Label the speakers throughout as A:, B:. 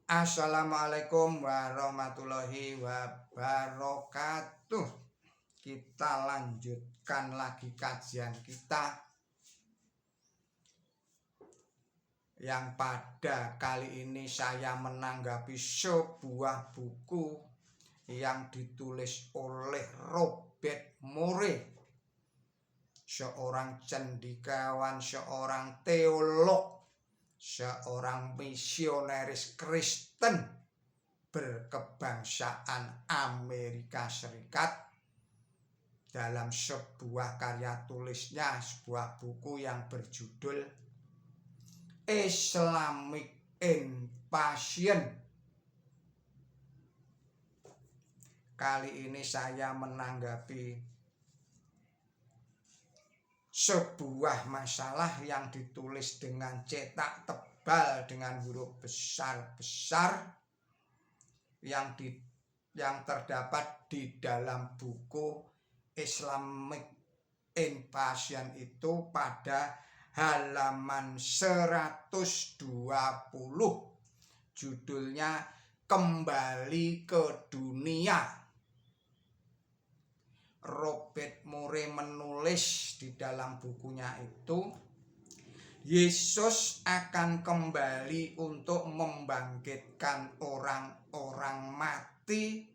A: Assalamualaikum warahmatullahi wabarakatuh. Kita lanjutkan lagi kajian kita yang pada kali ini saya menanggapi sebuah buku yang ditulis oleh Robert Murray, seorang cendekiawan, seorang teolog, seorang misionaris Kristen berkebangsaan Amerika Serikat. Dalam sebuah karya tulisnya, sebuah buku yang berjudul Islamic Invasion. Kali ini saya menanggapi sebuah masalah yang ditulis dengan cetak tebal dengan huruf besar-besar yang terdapat di dalam buku Islamic Invasion itu pada halaman 120. Judulnya Kembali ke Dunia. Robert Murray menulis di dalam bukunya itu, Yesus akan kembali untuk membangkitkan orang-orang mati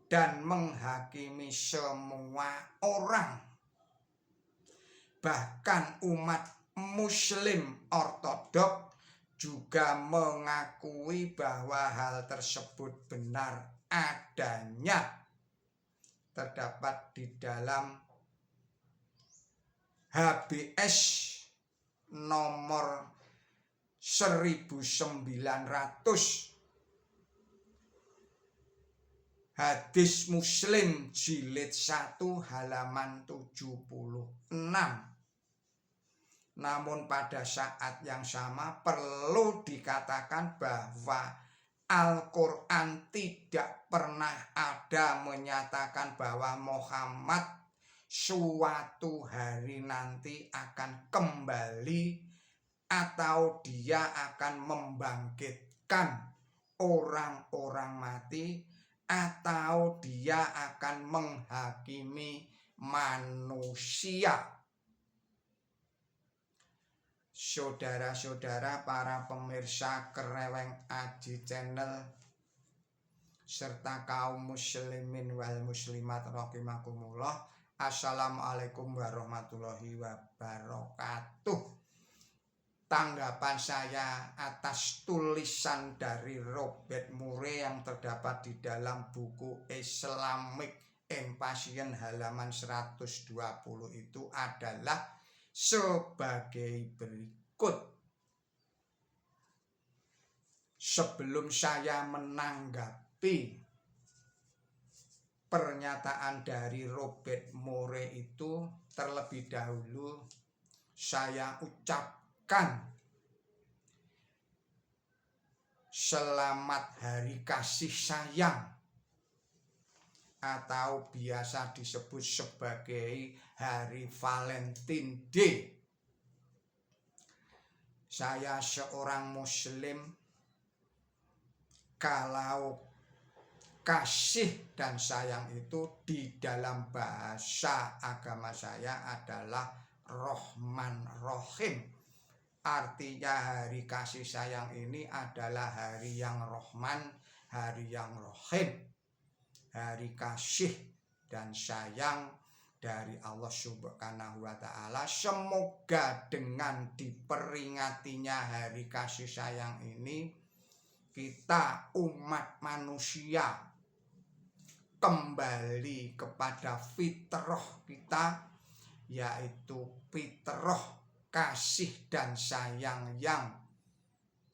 A: dan menghakimi semua orang. Bahkan umat Muslim Ortodok juga mengakui bahwa hal tersebut benar adanya. Terdapat di dalam HBS nomor 1900, Hadis Muslim jilid 1 halaman 76. Namun pada saat yang sama perlu dikatakan bahwa Al-Quran tidak pernah ada menyatakan bahwa Muhammad suatu hari nanti akan kembali atau dia akan membangkitkan orang-orang mati atau dia akan menghakimi manusia. Saudara-saudara para pemirsa Kereweng Aji Channel serta kaum muslimin wal muslimat rahimakumullah, assalamualaikum warahmatullahi wabarakatuh. Tanggapan saya atas tulisan dari Robert Murray yang terdapat di dalam buku Islamic Invasion halaman 120 itu adalah sebagai berikut. Sebelum saya menanggapi pernyataan dari Robert Murray itu, terlebih dahulu saya ucapkan selamat hari kasih sayang atau biasa disebut sebagai hari Valentine Day. Saya seorang muslim, kalau kasih dan sayang itu di dalam bahasa agama saya adalah Rahman Rahim. Artinya hari kasih sayang ini adalah hari yang Rahman, hari yang Rahim. Hari kasih dan sayang dari Allah Subhanahu wa Ta'ala. Semoga dengan diperingatinya hari kasih sayang ini, kita umat manusia kembali kepada fitrah kita, yaitu fitrah kasih dan sayang yang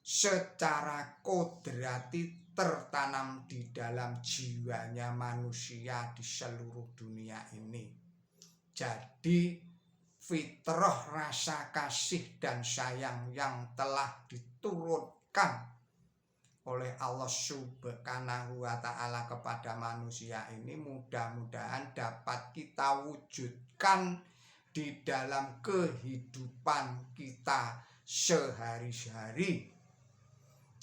A: secara kodrati tertanam di dalam jiwanya manusia di seluruh dunia ini. Jadi fitrah rasa kasih dan sayang yang telah diturunkan oleh Allah Subhanahu wa Ta'ala kepada manusia ini mudah-mudahan dapat kita wujudkan di dalam kehidupan kita sehari-hari.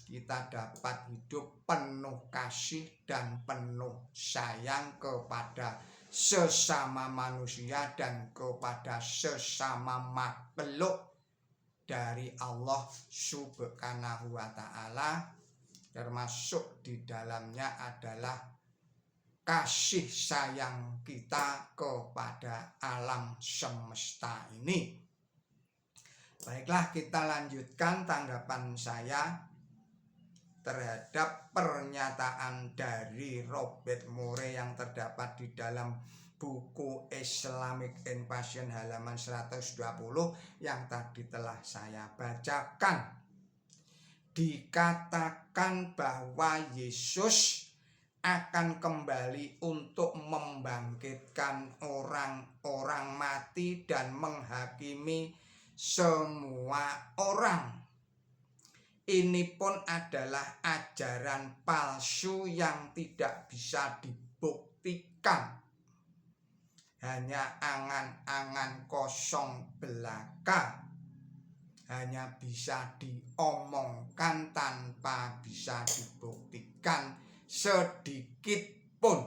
A: kita dapat hidup penuh kasih dan penuh sayang kepada sesama manusia dan kepada sesama makhluk dari Allah Subhanahu wa Ta'ala, termasuk di dalamnya adalah kasih sayang kita kepada alam semesta ini. Baiklah, kita lanjutkan tanggapan saya terhadap pernyataan dari Robert Moore yang terdapat di dalam buku Islamic Invasion halaman 120 yang tadi telah saya bacakan. Dikatakan bahwa Yesus akan kembali untuk membangkitkan orang-orang mati dan menghakimi semua orang. Ini pun adalah ajaran palsu yang tidak bisa dibuktikan. Hanya angan-angan kosong belaka. Hanya bisa diomongkan tanpa bisa dibuktikan sedikit pun.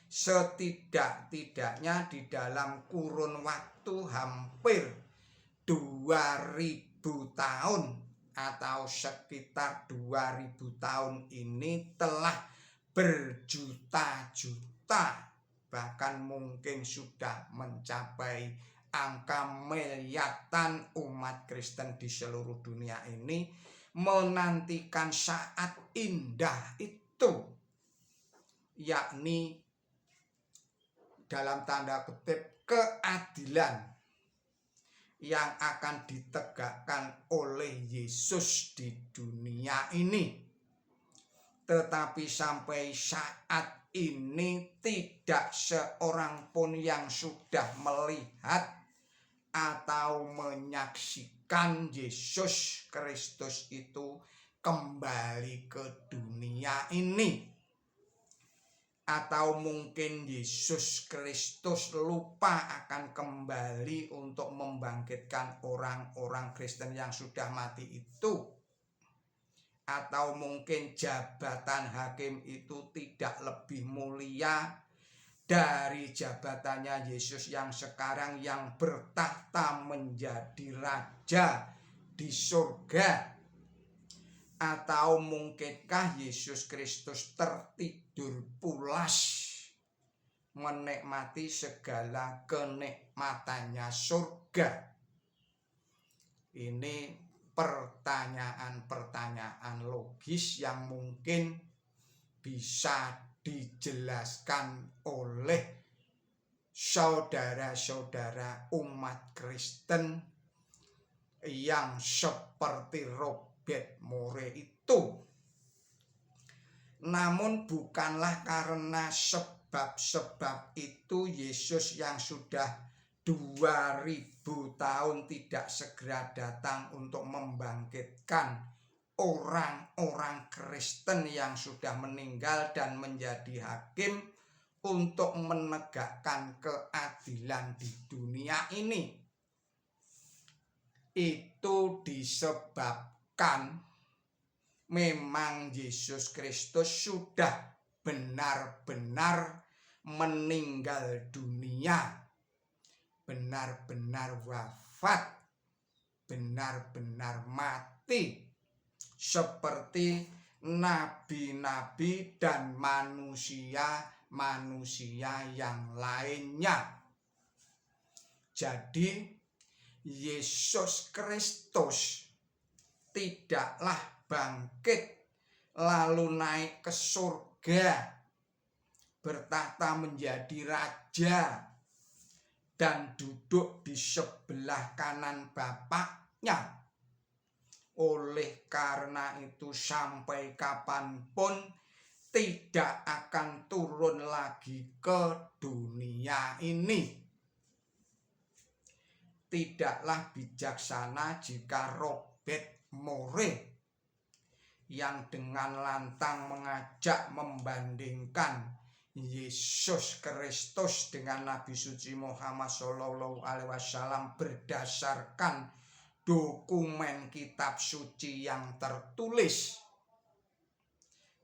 A: Setidak-tidaknya di dalam kurun waktu hampir 2000 tahun atau sekitar 2000 tahun ini telah berjuta-juta, bahkan mungkin sudah mencapai angka miliaran umat Kristen di seluruh dunia ini menantikan saat indah itu, yakni dalam tanda kutip keadilan yang akan ditegakkan oleh Yesus di dunia ini. Tetapi sampai saat ini tidak seorang pun yang sudah melihat atau menyaksikan Yesus Kristus itu kembali ke dunia ini. Atau mungkin Yesus Kristus lupa akan kembali untuk membangkitkan orang-orang Kristen yang sudah mati itu. Atau mungkin jabatan hakim itu tidak lebih mulia dari jabatannya Yesus yang sekarang yang bertahta menjadi raja di surga. Atau mungkinkah Yesus Kristus tertidur pulas menikmati segala kenikmatannya surga? Ini pertanyaan-pertanyaan logis yang mungkin bisa dijelaskan oleh saudara-saudara umat Kristen yang seperti Robert Moore itu. Namun bukanlah karena sebab-sebab itu Yesus yang sudah 2000 tahun tidak segera datang untuk membangkitkan orang-orang Kristen yang sudah meninggal dan menjadi hakim untuk menegakkan keadilan di dunia ini. Itu disebabkan memang Yesus Kristus sudah benar-benar meninggal dunia, benar-benar wafat, benar-benar mati, seperti nabi-nabi dan manusia-manusia yang lainnya. Jadi Yesus Kristus tidaklah bangkit lalu naik ke surga, bertahta menjadi raja dan duduk di sebelah kanan Bapaknya. Oleh karena itu sampai kapanpun tidak akan turun lagi ke dunia ini. Tidaklah bijaksana jika Robert Moore yang dengan lantang mengajak membandingkan Yesus Kristus dengan Nabi suci Muhammad SAW berdasarkan dokumen kitab suci yang tertulis,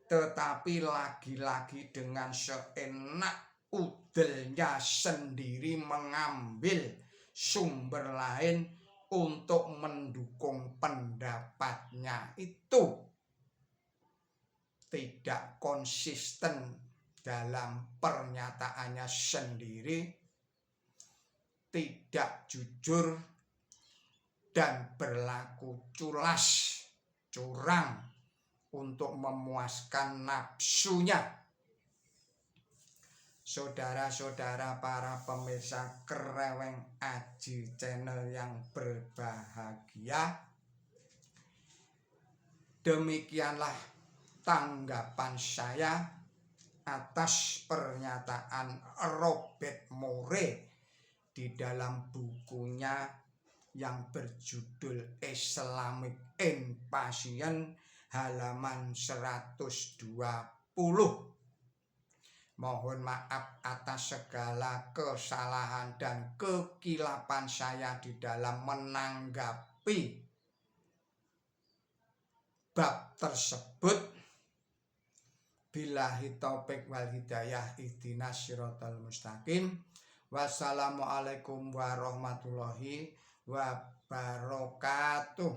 A: tetapi lagi-lagi dengan seenak udelnya sendiri mengambil sumber lain untuk mendukung pendapatnya, itu tidak konsisten dalam pernyataannya sendiri, tidak jujur, dan berlaku culas, curang untuk memuaskan nafsunya. Saudara-saudara para pemirsa Kreweng Aji Channel yang berbahagia, demikianlah tanggapan saya atas pernyataan Robert Moore di dalam bukunya yang berjudul Islamic Invasion halaman 120. Mohon maaf atas segala kesalahan dan kekilapan saya di dalam menanggapi bab tersebut. Billahi taufik wal hidayah, ihdinas siratal mustaqim. Wassalamualaikum warahmatullahi wabarakatuh.